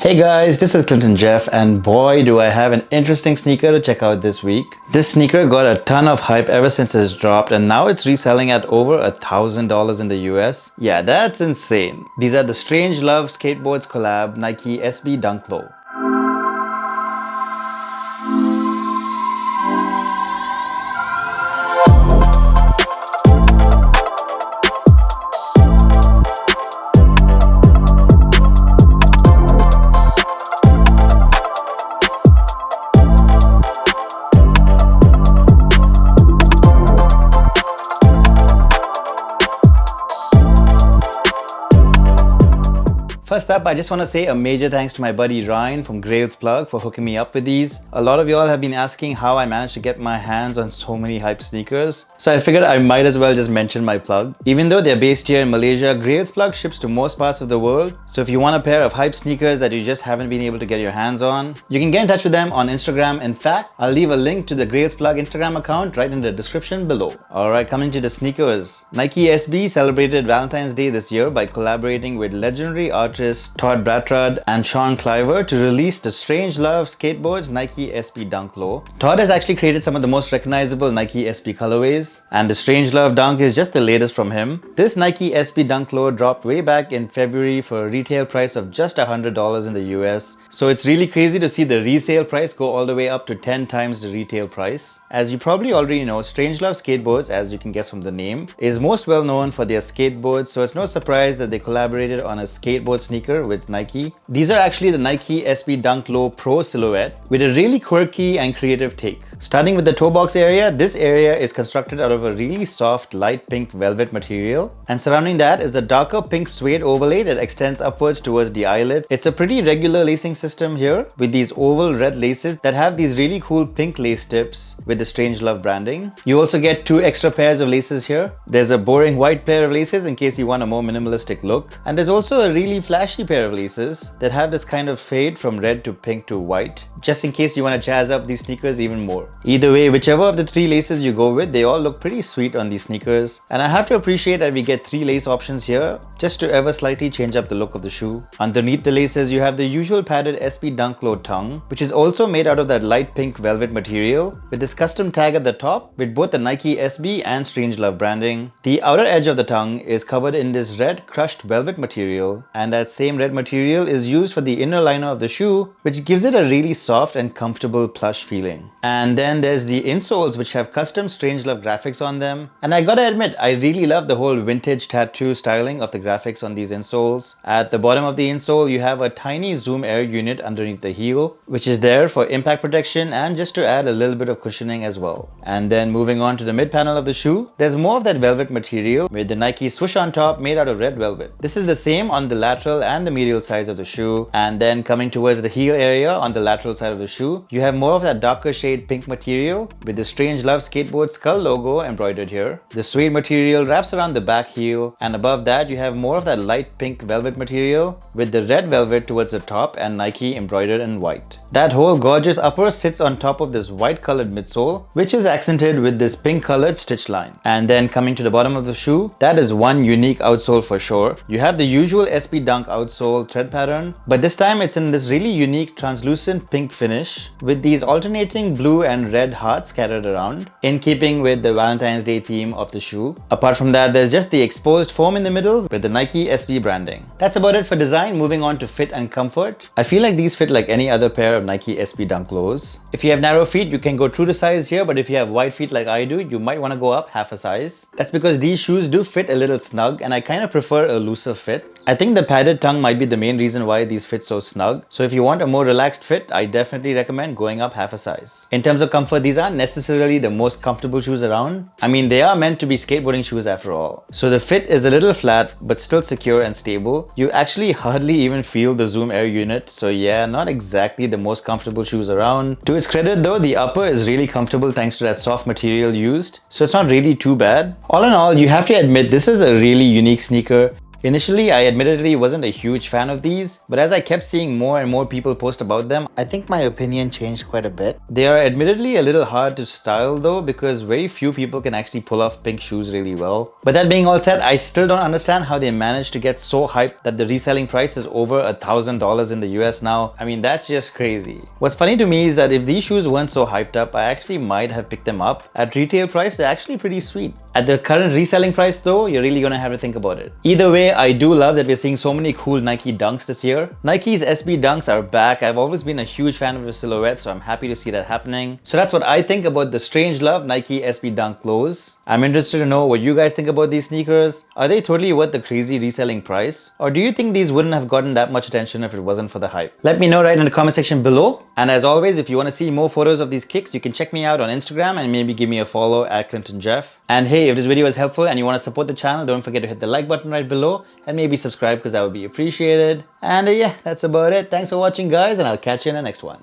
Hey guys, this is Clinton Jeff, and boy do I have an interesting sneaker to check out this week. This sneaker got a ton of hype ever since it's dropped, and now it's reselling at over $1,000 in the US. Yeah, that's insane. These are the StrangeLove Skateboards collab Nike SB Dunk Low. First up, I just want to say a major thanks to my buddy Ryan from Grail's Plug for hooking me up with these. A lot of y'all have been asking how I managed to get my hands on so many hype sneakers, so I figured I might as well just mention my plug. Even though they're based here in Malaysia, Grail's Plug ships to most parts of the world, so if you want a pair of hype sneakers that you just haven't been able to get your hands on, you can get in touch with them on Instagram. In fact, I'll leave a link to the Grail's Plug Instagram account right in the description below. Alright, coming to the sneakers. Nike SB celebrated Valentine's Day this year by collaborating with legendary artists Todd Bratrud and Sean Cliver to release the StrangeLove Skateboards Nike SB Dunk Low. Todd has actually created some of the most recognizable Nike SB colorways, and the StrangeLove Dunk is just the latest from him. This Nike SB Dunk Low dropped way back in February for a retail price of just $100 in the US, so it's really crazy to see the resale price go all the way up to 10 times the retail price. As you probably already know, StrangeLove Skateboards, as you can guess from the name, is most well known for their skateboards, so it's no surprise that they collaborated on a skateboard sneaker with Nike. These are actually the Nike SB Dunk Low Pro silhouette with a really quirky and creative take. Starting with the toe box area, this area is constructed out of a really soft light pink velvet material, and surrounding that is a darker pink suede overlay that extends upwards towards the eyelids. It's a pretty regular lacing system here with these oval red laces that have these really cool pink lace tips with the StrangeLove branding. You also get 2 extra pairs of laces here. There's a boring white pair of laces in case you want a more minimalistic look, and there's also a really flashy pair of laces that have this kind of fade from red to pink to white, just in case you want to jazz up these sneakers even more. Either way, whichever of the 3 laces you go with, they all look pretty sweet on these sneakers, and I have to appreciate that we get 3 lace options here just to ever slightly change up the look of the shoe. Underneath the laces, you have the usual padded SB Dunk Low tongue, which is also made out of that light pink velvet material with this custom tag at the top with both the Nike SB and StrangeLove branding. The outer edge of the tongue is covered in this red crushed velvet material, and that same red material is used for the inner liner of the shoe, which gives it a really soft and comfortable plush feeling. And then there's the insoles, which have custom StrangeLove graphics on them, and I gotta admit, I really love the whole vintage tattoo styling of the graphics on these insoles. At the bottom of the insole, you have a tiny zoom air unit underneath the heel, which is there for impact protection and just to add a little bit of cushioning as well. And then moving on to the mid panel of the shoe, there's more of that velvet material with the Nike swoosh on top made out of red velvet. This is the same on the lateral and the medial sides of the shoe, and then coming towards the heel area on the lateral side of the shoe, you have more of that darker shade pink material with the StrangeLove Skateboard skull logo embroidered here. The suede material wraps around the back heel, and above that you have more of that light pink velvet material with the red velvet towards the top and Nike embroidered in white. That whole gorgeous upper sits on top of this white colored midsole, which is accented with this pink colored stitch line. And then coming to the bottom of the shoe, that is one unique outsole for sure. You have the usual SB Dunk outsole thread pattern, but this time it's in this really unique translucent pink finish with these alternating blue and red hearts scattered around, in keeping with the Valentine's Day theme of the shoe. Apart from that, there's just the exposed foam in the middle with the Nike SB branding. That's about it for design. Moving on to fit and comfort. I feel like these fit like any other pair of Nike SB Dunk Lows. If you have narrow feet, you can go true to size here, but if you have wide feet like I do, you might want to go up half a size. That's because these shoes do fit a little snug, and I kind of prefer a looser fit. I think the padded tongue might be the main reason why these fit so snug, so if you want a more relaxed fit, I definitely recommend going up half a size. In terms of comfort, these aren't necessarily the most comfortable shoes around. I mean, they are meant to be skateboarding shoes after all. So the fit is a little flat, but still secure and stable. You actually hardly even feel the zoom air unit, so yeah, not exactly the most comfortable shoes around. To its credit though, the upper is really comfortable thanks to that soft material used, so it's not really too bad. All in all, you have to admit this is a really unique sneaker. Initially, I admittedly wasn't a huge fan of these, but as I kept seeing more and more people post about them, I think my opinion changed quite a bit. They are admittedly a little hard to style though, because very few people can actually pull off pink shoes really well. But that being all said, I still don't understand how they managed to get so hyped that the reselling price is over $1,000 in the US now. I mean, that's just crazy. What's funny to me is that if these shoes weren't so hyped up, I actually might have picked them up. At retail price, they're actually pretty sweet. At the current reselling price though, you're really gonna have to think about it. Either way, I do love that we're seeing so many cool Nike Dunks this year. Nike's SB Dunks are back. I've always been a huge fan of the silhouette, so I'm happy to see that happening. So that's what I think about the StrangeLove Nike SB Dunk lows. I'm interested to know what you guys think about these sneakers. Are they totally worth the crazy reselling price? Or do you think these wouldn't have gotten that much attention if it wasn't for the hype? Let me know right in the comment section below. And as always, if you want to see more photos of these kicks, you can check me out on Instagram and maybe give me a follow at ClintonJeff. And hey, if this video was helpful and you want to support the channel, don't forget to hit the like button right below and maybe subscribe because that would be appreciated. And yeah, that's about it. Thanks for watching guys, and I'll catch you in the next one.